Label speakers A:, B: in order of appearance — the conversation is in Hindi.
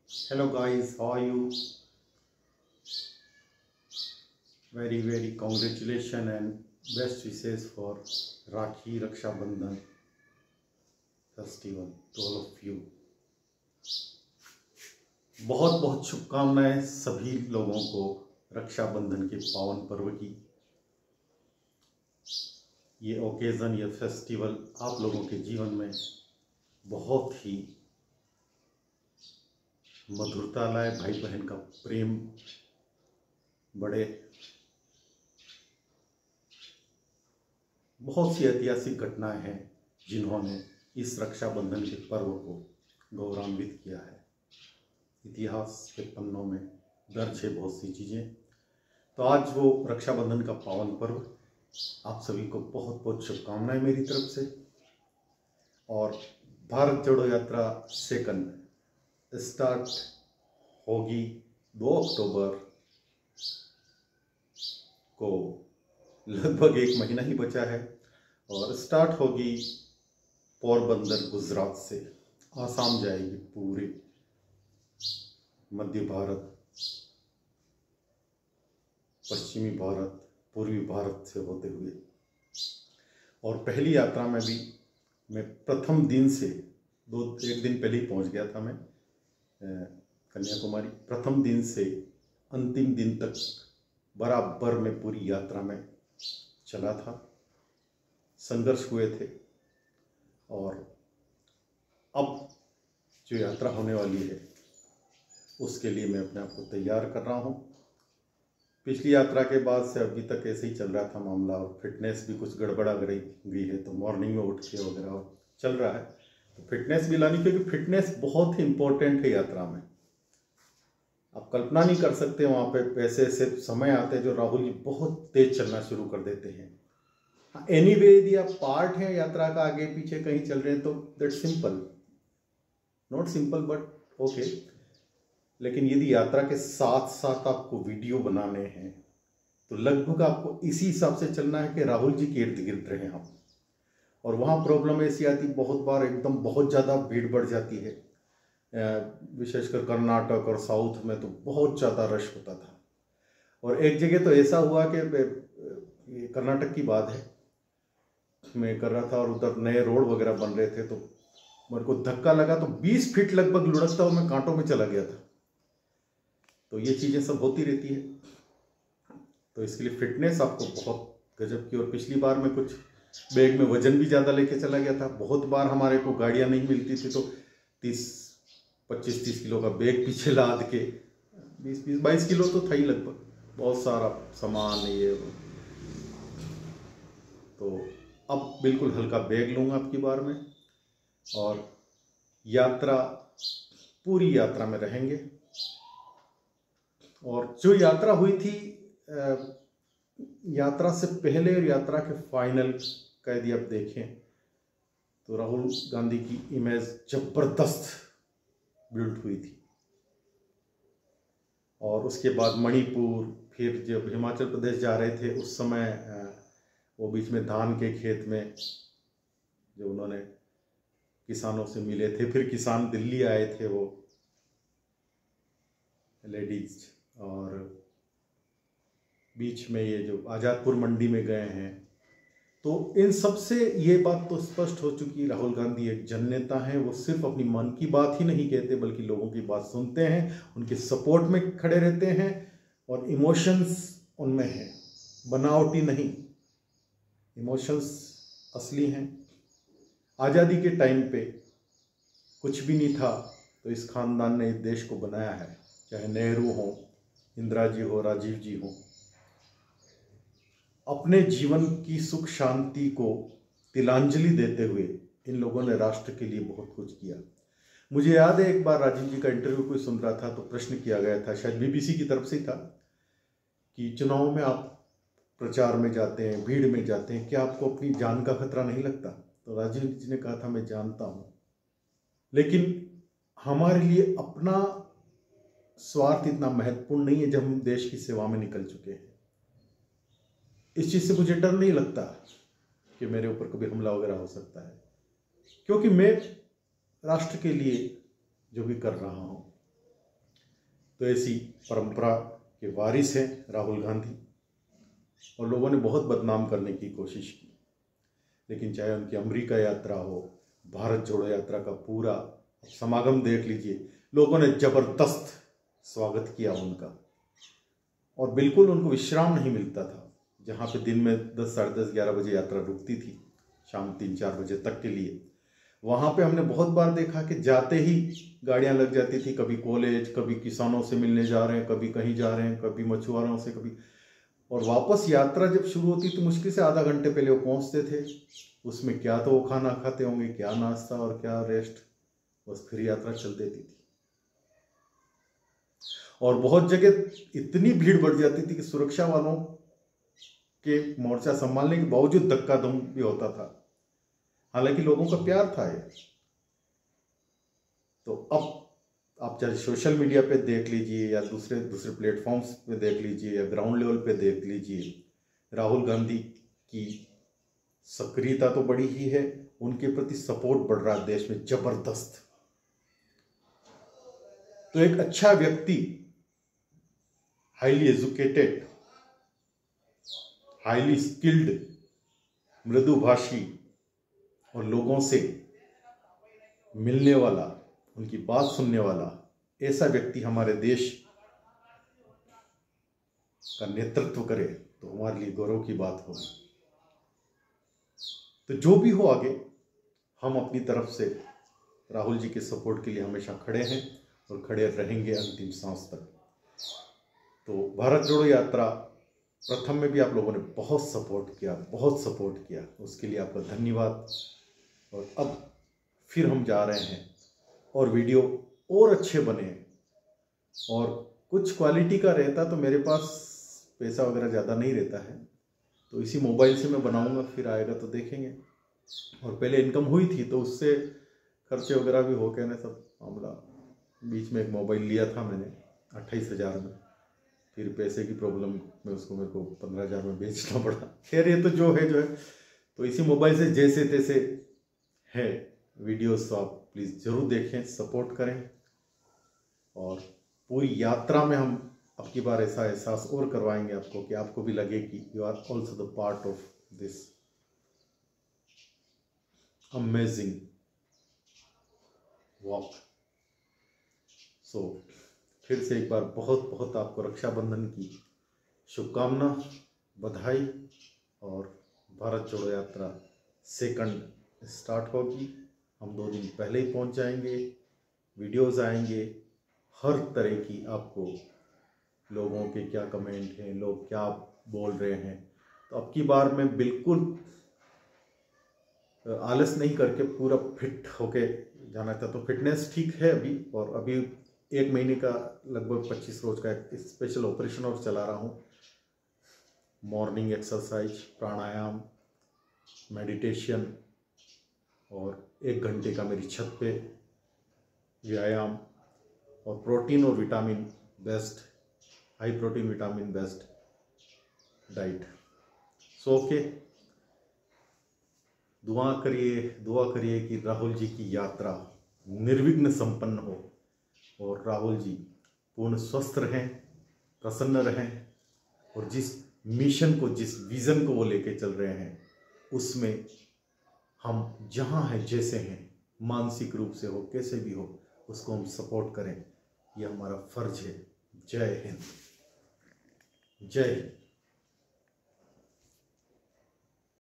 A: Hello guys, how are you? Very congratulations and best wishes for Rakhi Raksha Bandhan festival to all of you. बहुत बहुत शुभकामनाएं सभी लोगों को रक्षा बंधन के पावन पर्व की। ये ओकेजन, ये फेस्टिवल आप लोगों के जीवन में बहुत ही मधुरता लाए, भाई बहन का प्रेम बढ़े। बहुत सी ऐतिहासिक घटनाएं हैं जिन्होंने इस रक्षाबंधन के पर्व को गौरवान्वित किया है। इतिहास के पन्नों में दर्ज है बहुत सी चीज़ें। तो आज वो रक्षाबंधन का पावन पर्व, आप सभी को बहुत बहुत शुभकामनाएं मेरी तरफ से। और भारत जोड़ो यात्रा सेकंड स्टार्ट होगी 2 अक्टूबर को, लगभग 1 महीना ही बचा है, और स्टार्ट होगी पोरबंदर गुजरात से, आसाम जाएगी, पूरे मध्य भारत, पश्चिमी भारत, पूर्वी भारत से होते हुए। और पहली यात्रा में भी मैं प्रथम दिन से 1 दिन पहले ही पहुंच गया था मैं कन्याकुमारी। प्रथम दिन से अंतिम दिन तक बराबर में पूरी यात्रा में चला था। संघर्ष हुए थे, और अब जो यात्रा होने वाली है उसके लिए मैं अपने आप को तैयार कर रहा हूँ। पिछली यात्रा के बाद से अभी तक ऐसे ही चल रहा था मामला, और फिटनेस भी कुछ गड़बड़ा गई है, तो मॉर्निंग में उठ के वगैरह चल रहा है। तो फिटनेस भी लानी, क्योंकि फिटनेस बहुत ही इम्पोर्टेंट है यात्रा में। आप कल्पना नहीं कर सकते, वहाँ पे ऐसे ऐसे समय आते हैं जो राहुल जी बहुत तेज चलना शुरू कर देते हैं। एनीवे, यदि आप पार्ट हैं यात्रा का, आगे पीछे कहीं चल रहे हैं, तो that's simple, not simple but okay. लेकिन यदि यात्रा के साथ साथ आपको वीडियो बनाने हैं तो लगभग आपको इसी हिसाब से चलना है कि राहुल जी के इर्द गिर्द रहें आप। और वहाँ प्रॉब्लम ऐसी आती, बहुत बार एकदम बहुत ज़्यादा भीड़ बढ़ जाती है, विशेषकर कर्नाटक और साउथ में तो बहुत ज़्यादा रश होता था। और एक जगह तो ऐसा हुआ कि ये कर्नाटक की बात है, मैं कर रहा था और उधर नए रोड वगैरह बन रहे थे, तो मेरे को धक्का लगा तो 20 फीट लगभग लुढ़कता हुआ मैं कांटों में चला गया था। तो ये चीज़ें सब होती रहती है, तो इसके लिए फिटनेस आपको बहुत गजब की। और पिछली बार मैं कुछ बैग में वजन भी ज़्यादा लेके चला गया था। बहुत बार हमारे को गाड़ियाँ नहीं मिलती थी, तो 25-30 किलो का बैग पीछे लाद के, 20-22 किलो तो था ही लगभग, बहुत सारा सामान ये वो। तो अब बिल्कुल हल्का बैग लूँगा आपकी बार में, और यात्रा, पूरी यात्रा में रहेंगे। और जो यात्रा हुई थी, यात्रा से पहले और यात्रा के फाइनल का यदि आप देखें तो राहुल गांधी की इमेज जबरदस्त बिल्ड हुई थी। और उसके बाद मणिपुर, फिर जब हिमाचल प्रदेश जा रहे थे उस समय वो बीच में धान के खेत में जो उन्होंने किसानों से मिले थे, फिर किसान दिल्ली आए थे वो लेडीज, और बीच में ये जो आज़ादपुर मंडी में गए हैं। तो इन सब से ये बात तो स्पष्ट हो चुकी, राहुल गांधी एक जननेता हैं। वो सिर्फ अपनी मन की बात ही नहीं कहते, बल्कि लोगों की बात सुनते हैं, उनके सपोर्ट में खड़े रहते हैं, और इमोशंस उनमें हैं, बनावटी नहीं, इमोशंस असली हैं। आज़ादी के टाइम पे कुछ भी नहीं था, तो इस खानदान ने इस देश को बनाया है, चाहे नेहरू हो, इंदिरा जी हो, राजीव जी हो। अपने जीवन की सुख शांति को तिलांजलि देते हुए इन लोगों ने राष्ट्र के लिए बहुत कुछ किया। मुझे याद है एक बार राजीव जी का इंटरव्यू कोई सुन रहा था, तो प्रश्न किया गया था, शायद बीबीसी की तरफ से था, कि चुनाव में आप प्रचार में जाते हैं, भीड़ में जाते हैं, क्या आपको अपनी जान का खतरा नहीं लगता? तो राजीव जी ने कहा था, मैं जानता हूँ, लेकिन हमारे लिए अपना स्वार्थ इतना महत्वपूर्ण नहीं है जब हम देश की सेवा में निकल चुके हैं। इस चीज़ से मुझे डर नहीं लगता कि मेरे ऊपर कभी हमला वगैरह हो सकता है, क्योंकि मैं राष्ट्र के लिए जो भी कर रहा हूँ तो ऐसी परंपरा के वारिस हैं राहुल गांधी, और लोगों ने बहुत बदनाम करने की कोशिश की। लेकिन चाहे उनकी अमेरिका यात्रा हो, भारत जोड़ो यात्रा का पूरा समागम देख लीजिए, लोगों ने जबरदस्त स्वागत किया उनका, और बिल्कुल उनको विश्राम नहीं मिलता था। जहाँ पे दिन में 10, साढ़े 10, 11 बजे यात्रा रुकती थी, शाम 3-4 बजे तक के लिए, वहाँ पे हमने बहुत बार देखा कि जाते ही गाड़ियाँ लग जाती थी। कभी कॉलेज, कभी किसानों से मिलने जा रहे हैं, कभी कहीं जा रहे हैं, कभी मछुआरों से, कभी, और वापस यात्रा जब शुरू होती तो मुश्किल से आधा घंटे पहले वो पहुँचते थे। उसमें क्या तो वो खाना खाते होंगे, क्या नाश्ता और क्या रेस्ट, बस फिर यात्रा चल देती थी। और बहुत जगह इतनी भीड़ बढ़ जाती थी कि सुरक्षा वालों के मोर्चा संभालने के बावजूद धक्का दम भी होता था। हालांकि लोगों का प्यार था ये। तो अब आप चाहे सोशल मीडिया पे देख लीजिए या दूसरे प्लेटफॉर्म्स पे देख लीजिए या ग्राउंड लेवल पे देख लीजिए, राहुल गांधी की सक्रियता तो बड़ी ही है, उनके प्रति सपोर्ट बढ़ रहा है देश में जबरदस्त। तो एक अच्छा व्यक्ति, हाईली एजुकेटेड, हाईली स्किल्ड, मृदुभाषी और लोगों से मिलने वाला, उनकी बात सुनने वाला, ऐसा व्यक्ति हमारे देश का नेतृत्व करे तो हमारे लिए गौरव की बात होगी। तो जो भी हो आगे, हम अपनी तरफ से राहुल जी के सपोर्ट के लिए हमेशा खड़े हैं और खड़े रहेंगे अंतिम सांस तक। तो भारत जोड़ो यात्रा प्रथम में भी आप लोगों ने बहुत सपोर्ट किया, उसके लिए आपका धन्यवाद। और अब फिर हम जा रहे हैं और वीडियो और अच्छे बने, और कुछ क्वालिटी का रहता तो मेरे पास पैसा वगैरह ज़्यादा नहीं रहता है, तो इसी मोबाइल से मैं बनाऊंगा, फिर आएगा तो देखेंगे। और पहले इनकम हुई थी तो उससे खर्चे वगैरह भी हो गए ना सब मामला। बीच में एक मोबाइल लिया था मैंने 28,000 में, फिर पैसे की प्रॉब्लम में उसको मेरे को 15,000 में बेचना पड़ा। खैर ये तो जो है तो इसी मोबाइल से जैसे तैसे है वीडियोस, तो आप प्लीज़ ज़रूर देखें, सपोर्ट करें। और पूरी यात्रा में हम अब की बार ऐसा एहसास और करवाएंगे आपको कि आपको भी लगे कि you are also the part of this amazing walk. So फिर से एक बार बहुत बहुत आपको रक्षाबंधन की शुभकामना, बधाई। और भारत जोड़ो यात्रा सेकंड स्टार्ट होगी, हम 2 दिन पहले ही पहुंच जाएंगे, वीडियोस आएंगे, हर तरह की आपको लोगों के क्या कमेंट हैं, लोग क्या बोल रहे हैं। तो अब की बार मैं बिल्कुल आलस नहीं करके पूरा फिट होके जाना चाहता। तो फिटनेस ठीक है अभी, और अभी 1 महीने का लगभग 25 रोज का एक स्पेशल ऑपरेशन और चला रहा हूँ। मॉर्निंग एक्सरसाइज, प्राणायाम, मेडिटेशन, और 1 घंटे का मेरी छत पे व्यायाम, और प्रोटीन और vitamin based, high protein vitamin based diet. So okay, दुआ करिए कि राहुल जी की यात्रा निर्विघ्न संपन्न हो और राहुल जी पूर्ण स्वस्थ रहें, प्रसन्न रहें, और जिस मिशन को, जिस विज़न को वो लेके चल रहे हैं, उसमें हम जहाँ हैं, जैसे हैं, मानसिक रूप से हो, कैसे भी हो, उसको हम सपोर्ट करें। ये हमारा फर्ज है। जय हिंद, जय हिंद।